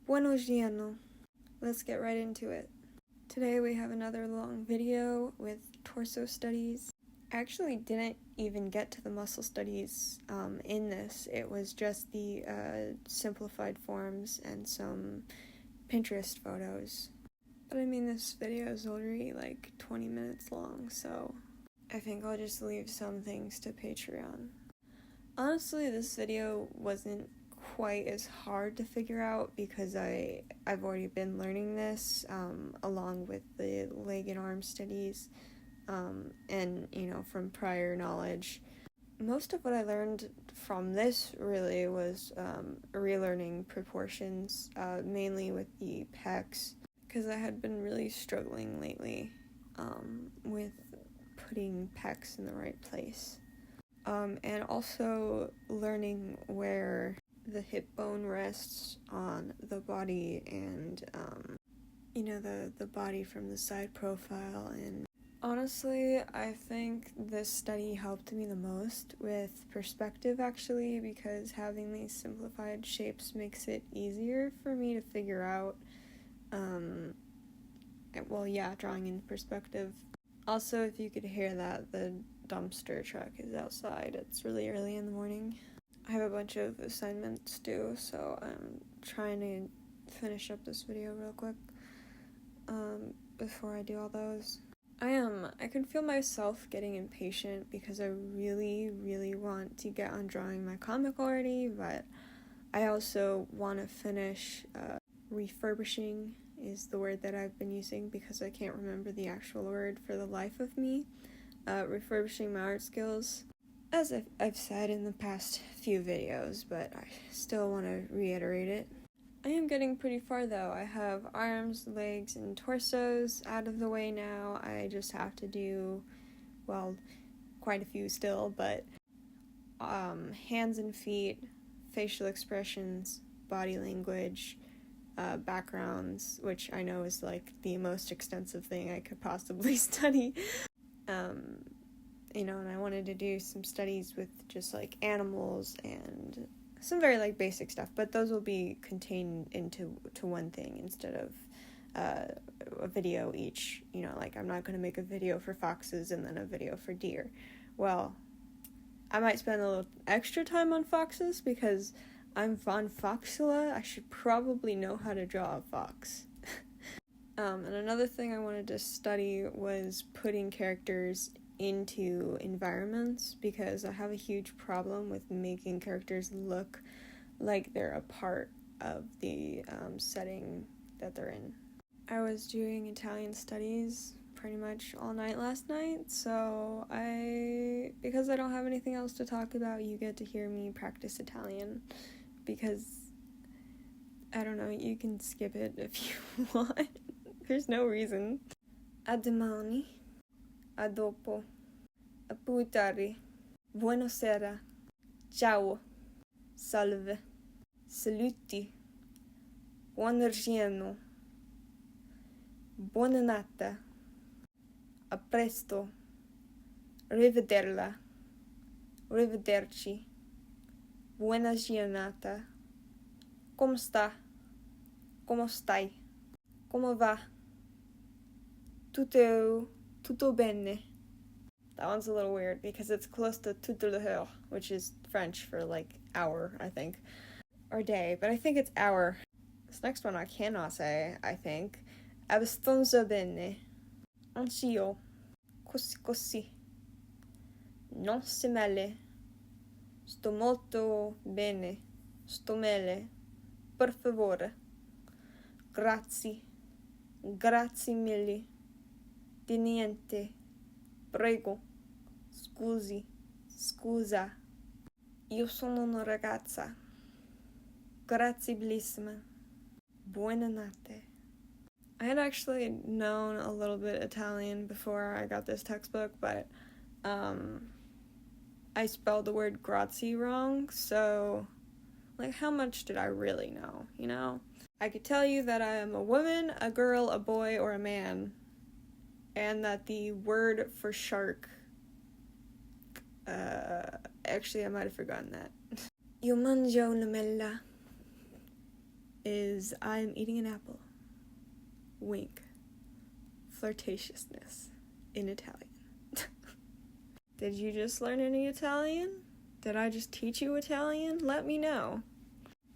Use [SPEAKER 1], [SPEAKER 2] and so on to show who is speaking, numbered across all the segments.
[SPEAKER 1] Buenos dias. Let's get right into it. Today we have another long video with torso studies. I actually didn't even get to the muscle studies in this. It was just the simplified forms and some Pinterest photos. But I mean, this video is already like 20 minutes long, so I think I'll just leave some things to Patreon. Honestly, this video wasn't quite as hard to figure out because I've already been learning this along with the leg and arm studies and from prior knowledge. Most of what I learned from this really was relearning proportions, mainly with the pecs, because I had been really struggling lately with putting pecs in the right place. And also learning where the hip bone rests on the body and, the body from the side profile. And honestly, I think this study helped me the most with perspective, actually, because having these simplified shapes makes it easier for me to figure out, drawing in perspective. Also, if you could hear that, the dumpster truck is outside. It's really early in the morning. I have a bunch of assignments due, so I'm trying to finish up this video real quick before I do all those. I can feel myself getting impatient because I really, really want to get on drawing my comic already, but I also want to finish refurbishing is the word that I've been using because I can't remember the actual word for the life of me. Refurbishing my art skills, as I've said in the past few videos, but I still want to reiterate it. I am getting pretty far though. I have arms, legs, and torsos out of the way now. I just have to do, quite a few still, but hands and feet, facial expressions, body language, backgrounds, which I know is like the most extensive thing I could possibly study. And I wanted to do some studies with just like animals and some very like basic stuff, but those will be contained into one thing instead of a video each. I'm not going to make a video for foxes and then a video for deer. Well, I might spend a little extra time on foxes because I'm von Foxula. I should probably know how to draw a fox. And another thing I wanted to study was putting characters into environments because I have a huge problem with making characters look like they're a part of the setting that they're in. I was doing Italian studies pretty much all night last night, so because I don't have anything else to talk about, you get to hear me practice Italian because, I don't know, you can skip it if you want. There's no reason. A domani. A dopo. A più tardi. Buonasera. Ciao. Salve. Saluti. Buon giorno. Buonanotte. A presto. Rivederla. Rivederci. Buona giornata. Come sta? Come stai? Come va? Tutto bene. That one's a little weird because it's close to tout le jour, which is French for like hour, I think, or day, but I think it's hour. This next one I cannot say, I think. Abbastanza bene. Anch'io. Così. Non si male. Sto molto bene. Sto male. Per favore. Grazie. Grazie mille. Di niente. Prego. Scusi. Scusa. Io sono una ragazza. Grazie bellissima. Buonanotte. I had actually known a little bit Italian before I got this textbook, but I spelled the word grazie wrong, so how much did I really know, I could tell you that I am a woman, a girl, a boy, or a man, and that the word for shark, I might have forgotten that. Io mangio una mela. E is I'm eating an apple. Wink. Flirtatiousness in Italian. Did you just learn any Italian? Did I just teach you Italian? Let me know.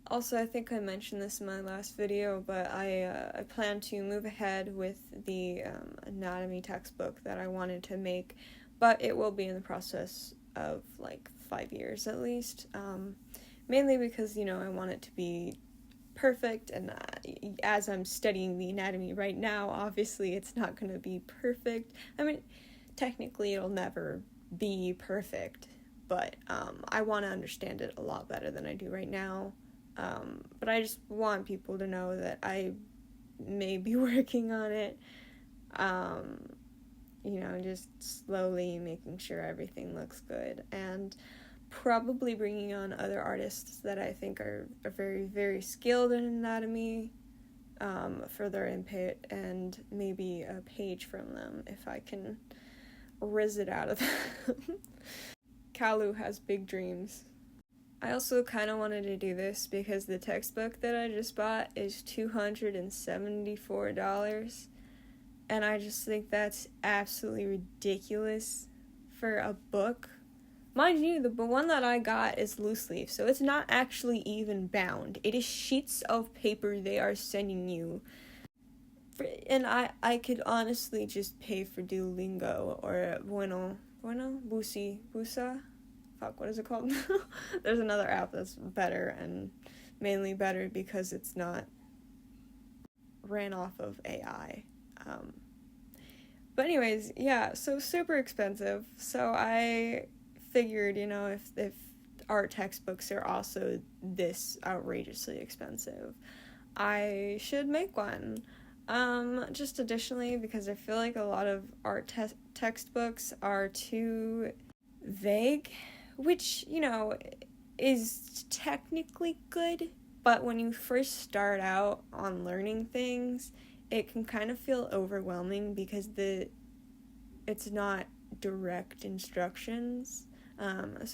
[SPEAKER 1] Also, I think I mentioned this in my last video, but I plan to move ahead with the anatomy textbook that I wanted to make, but it will be in the process of like 5 years at least, mainly because, you know, I want it to be perfect, and as I'm studying the anatomy right now, obviously it's not going to be perfect. I mean, technically it'll never be perfect, but I want to understand it a lot better than I do right now. But I just want people to know that I may be working on it, you know, just slowly making sure everything looks good, and probably bringing on other artists that I think are very, very skilled in anatomy, for their input, and maybe a page from them if I can riz it out of them. Kalu has big dreams. I also kind of wanted to do this because the textbook that I just bought is $274, and I just think that's absolutely ridiculous for a book. Mind you, the one that I got is loose leaf, so it's not actually even bound. It is sheets of paper they are sending you. And I could honestly just pay for Duolingo or Busa? Fuck, what is it called? There's another app that's better, and mainly better because it's not ran off of AI. But anyways, yeah, so super expensive. So I figured, you know, if art textbooks are also this outrageously expensive, I should make one. Just additionally, because I feel like a lot of art textbooks are too vague, which, you know, is technically good, but when you first start out on learning things, it can kind of feel overwhelming because it's not direct instructions,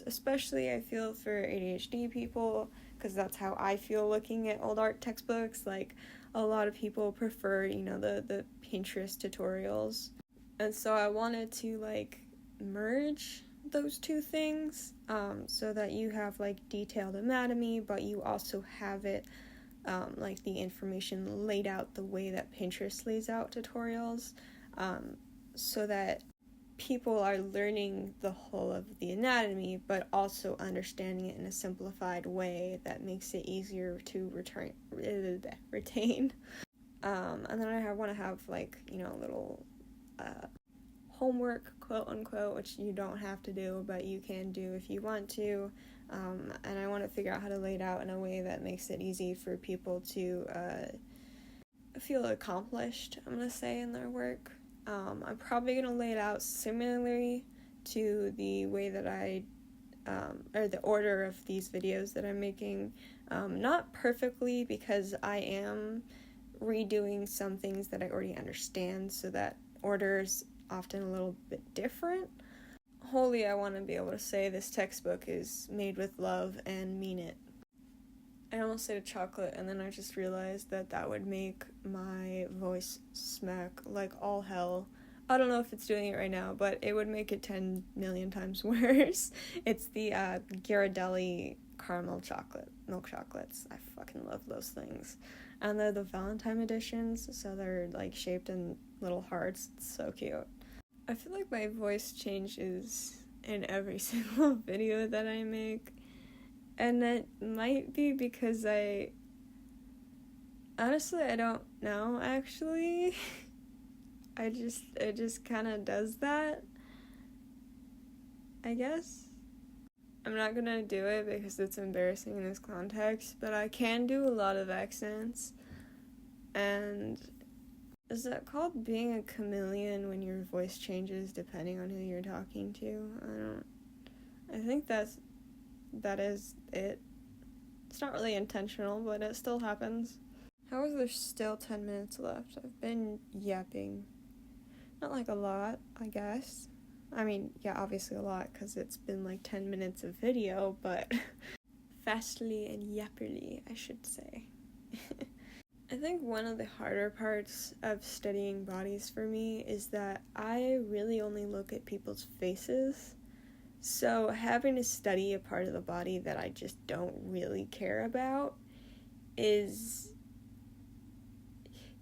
[SPEAKER 1] especially I feel for ADHD people, because that's how I feel looking at old art textbooks. Like, a lot of people prefer, you know, the Pinterest tutorials, and so I wanted to, like, merge those two things, so that you have, like, detailed anatomy, but you also have it, like, the information laid out the way that Pinterest lays out tutorials, so that people are learning the whole of the anatomy, but also understanding it in a simplified way that makes it easier to retain. And then I want to have, like, you know, little homework, quote unquote, which you don't have to do, but you can do if you want to. And I want to figure out how to lay it out in a way that makes it easy for people to feel accomplished, I'm going to say, in their work. I'm probably going to lay it out similarly to the way that or the order of these videos that I'm making. Not perfectly, because I am redoing some things that I already understand, so that order's often a little bit different. Wholly, I want to be able to say this textbook is made with love and mean it. I almost said chocolate, and then I just realized that would make my voice smack like all hell. I don't know if it's doing it right now, but it would make it 10 million times worse. It's the Ghirardelli caramel milk chocolates. I fucking love those things. And they're the Valentine editions, so they're, like, shaped in little hearts. It's so cute. I feel like my voice changes in every single video that I make. And that might be because honestly, I don't know, actually. It just kind of does that, I guess. I'm not gonna do it because it's embarrassing in this context, but I can do a lot of accents. And is that called being a chameleon when your voice changes depending on who you're talking to? I think that is it. It's not really intentional, but it still happens. How is there still 10 minutes left? I've been yapping. Not like a lot, I guess. I mean, yeah, obviously a lot, because it's been like 10 minutes of video, but fastly and yapperly, I should say. I think one of the harder parts of studying bodies for me is that I really only look at people's faces. So having to study a part of the body that I just don't really care about is,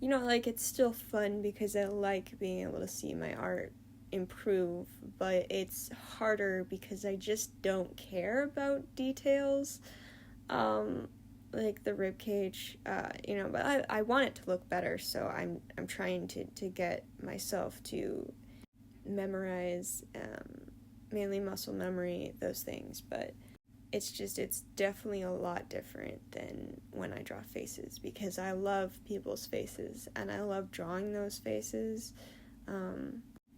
[SPEAKER 1] like, it's still fun because I like being able to see my art improve, but it's harder because I just don't care about details, like the rib cage, but I want it to look better, so I'm trying to get myself to memorize, mainly muscle memory, those things, but it's definitely a lot different than when I draw faces, because I love people's faces, and I love drawing those faces,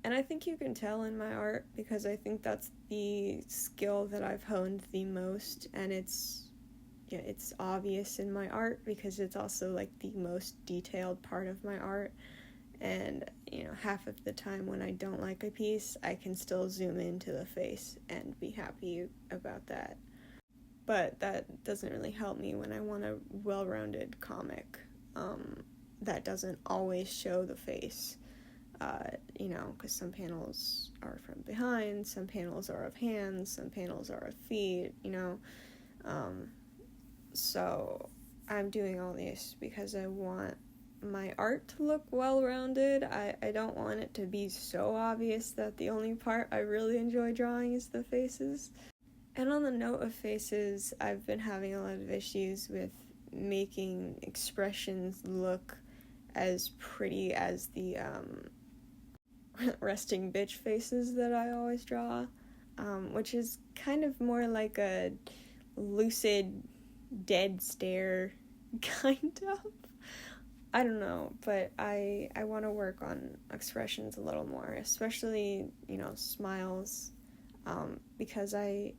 [SPEAKER 1] and I think you can tell in my art, because I think that's the skill that I've honed the most, and it's obvious in my art, because it's also, like, the most detailed part of my art, and, half of the time when I don't like a piece, I can still zoom into the face and be happy about that. But that doesn't really help me when I want a well-rounded comic that doesn't always show the face, because some panels are from behind, some panels are of hands, some panels are of feet, so I'm doing all this because I want my art to look well-rounded. I don't want it to be so obvious that the only part I really enjoy drawing is the faces. And on the note of faces, I've been having a lot of issues with making expressions look as pretty as the resting bitch faces that I always draw, which is kind of more like a lucid dead stare, kind of. I don't know, but I want to work on expressions a little more, especially, smiles, because I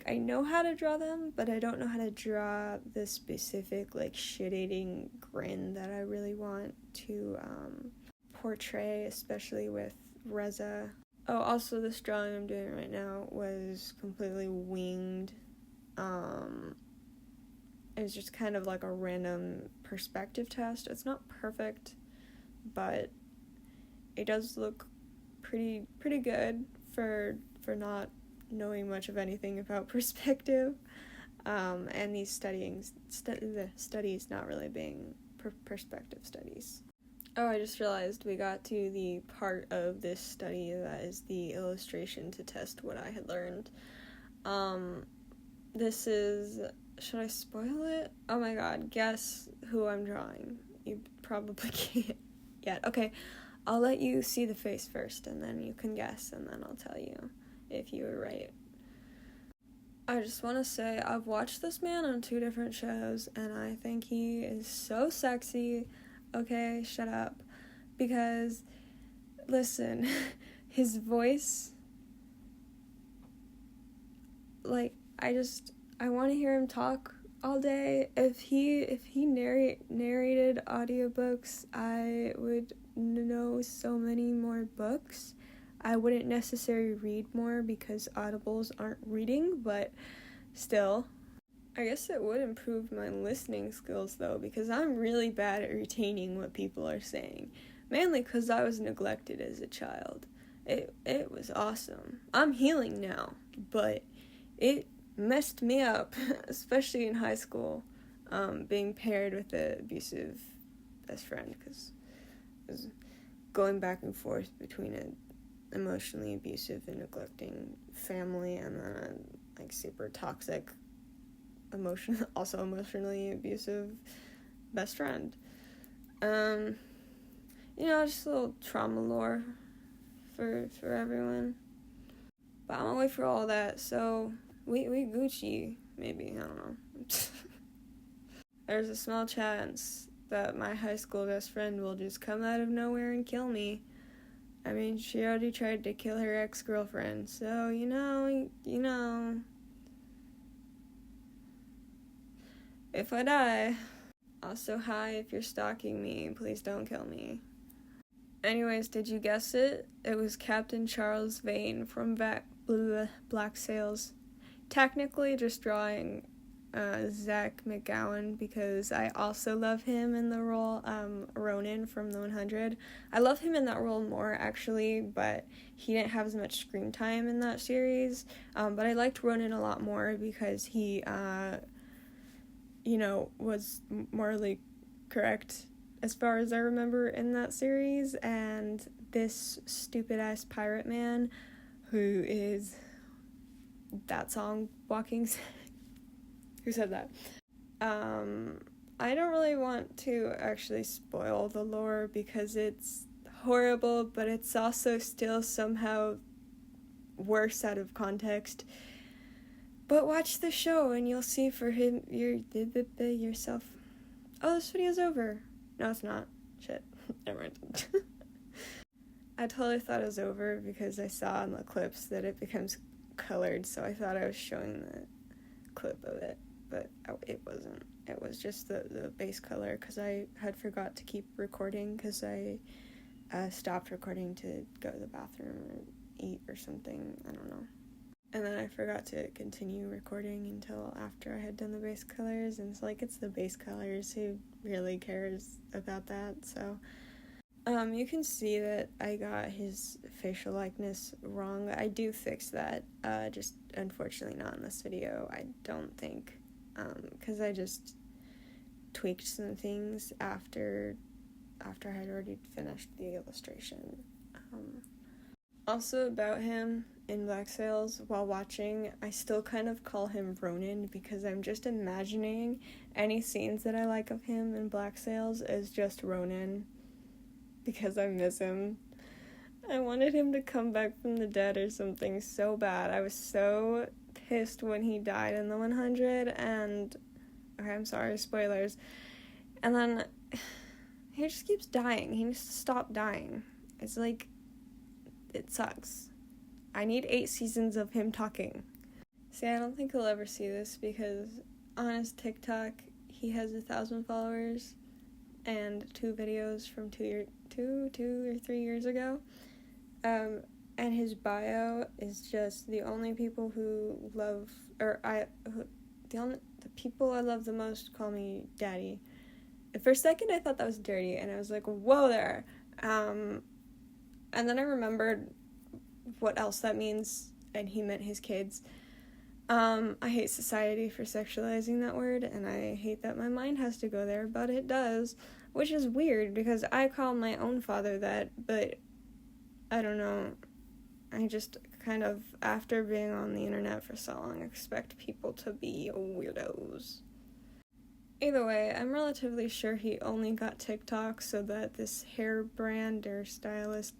[SPEAKER 1] know how to draw them, but I don't know how to draw the specific, like, shit-eating grin that I really want to portray, especially with Reza. Oh, also, this drawing I'm doing right now was completely winged. It was just kind of like a random perspective test. It's not perfect, but it does look pretty good for not knowing much of anything about perspective, and these studies not really being perspective studies. Oh, I just realized we got to the part of this study that is the illustration to test what I had learned. This is... Should I spoil it? Oh my god, guess who I'm drawing. You probably can't yet. Okay, I'll let you see the face first, and then you can guess, and then I'll tell you if you were right. I just want to say, I've watched this man on 2 different shows, and I think he is so sexy. Okay, shut up. Because, listen, his voice, like, I want to hear him talk all day. If he narrated audiobooks, I would know so many more books. I wouldn't necessarily read more because audibles aren't reading, but still. I guess it would improve my listening skills, though, because I'm really bad at retaining what people are saying. Mainly because I was neglected as a child. It was awesome. I'm healing now, but it messed me up, especially in high school, being paired with an abusive best friend, because it was going back and forth between an emotionally abusive and neglecting family and then a super toxic, also emotionally abusive best friend. Just a little trauma lore for everyone. But I'm away for all that, so we Gucci, maybe, I don't know. There's a small chance that my high school best friend will just come out of nowhere and kill me. I mean, she already tried to kill her ex-girlfriend, so, if I die, also, hi, if you're stalking me, please don't kill me. Anyways, did you guess it? It was Captain Charles Vane from Black Sails. Technically, just drawing Zach McGowan, because I also love him in the role Ronan from the 100. I love him in that role more, actually, but he didn't have as much screen time in that series. But I liked Ronan a lot more because he, was morally correct as far as I remember in that series, and this stupid-ass pirate man who is that song, Walking... Who said that? I don't really want to actually spoil the lore because it's horrible, but it's also still somehow worse out of context. But watch the show and you'll see for him yourself. Oh, this video's over. No, it's not. Shit. Never mind. I totally thought it was over because I saw in the clips that it becomes colored, so I thought I was showing the clip of it, but it wasn't. It was just the base color because I had forgot to keep recording because I stopped recording to go to the bathroom or eat or something. I don't know. And then I forgot to continue recording until after I had done the base colors, and it's the base colors, who really cares about that? So you can see that I got his facial likeness wrong. I do fix that, just unfortunately not in this video, I don't think, because I just tweaked some things after I had already finished the illustration. Also about him in Black Sails, while watching, I still kind of call him Ronan because I'm just imagining any scenes that I like of him in Black Sails as just Ronan, because I miss him. I wanted him to come back from the dead or something so bad. I was so pissed when he died in the 100, and... Okay, I'm sorry, spoilers. And then, he just keeps dying. He needs to stop dying. It's it sucks. I need 8 seasons of him talking. See, I don't think he'll ever see this because on his TikTok, he has 1,000 followers and 2 videos from 2 or 3 years ago. And his bio is just the only people who love, the people I love the most call me daddy. For a second, I thought that was dirty, and I was like, whoa there. And then I remembered what else that means, and he meant his kids. I hate society for sexualizing that word, and I hate that my mind has to go there, but it does, which is weird, because I call my own father that, but I don't know, I just kind of, after being on the internet for so long, expect people to be weirdos. Either way, I'm relatively sure he only got TikTok so that this hair brand or stylist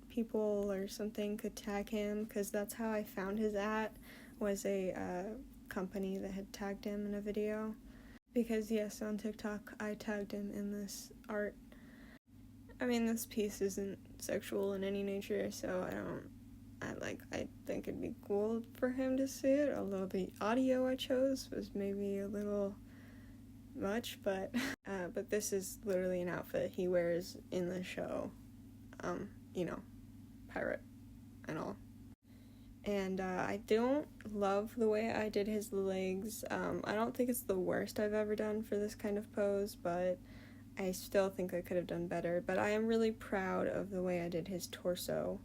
[SPEAKER 1] people or something could tag him, because that's how I found his was a company that had tagged him in a video. Because yes, on TikTok I tagged him in this art. I mean, this piece isn't sexual in any nature, so I think it'd be cool for him to see it, although the audio I chose was maybe a little much, but this is literally an outfit he wears in the show, pirate and all. And I don't love the way I did his legs. I don't think it's the worst I've ever done for this kind of pose, but I still think I could have done better. But I am really proud of the way I did his torso.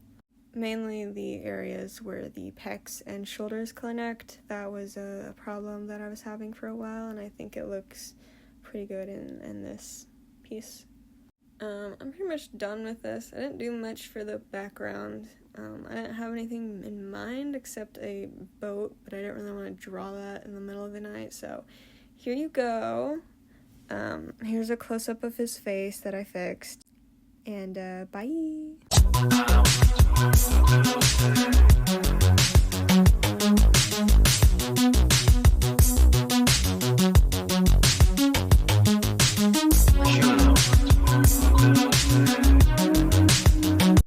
[SPEAKER 1] Mainly the areas where the pecs and shoulders connect. That was a problem that I was having for a while, and I think it looks pretty good in this piece. I'm pretty much done with this. I didn't do much for the background. I didn't have anything in mind except a boat, but I didn't really want to draw that in the middle of the night, so here you go. Here's a close-up of his face that I fixed, and bye!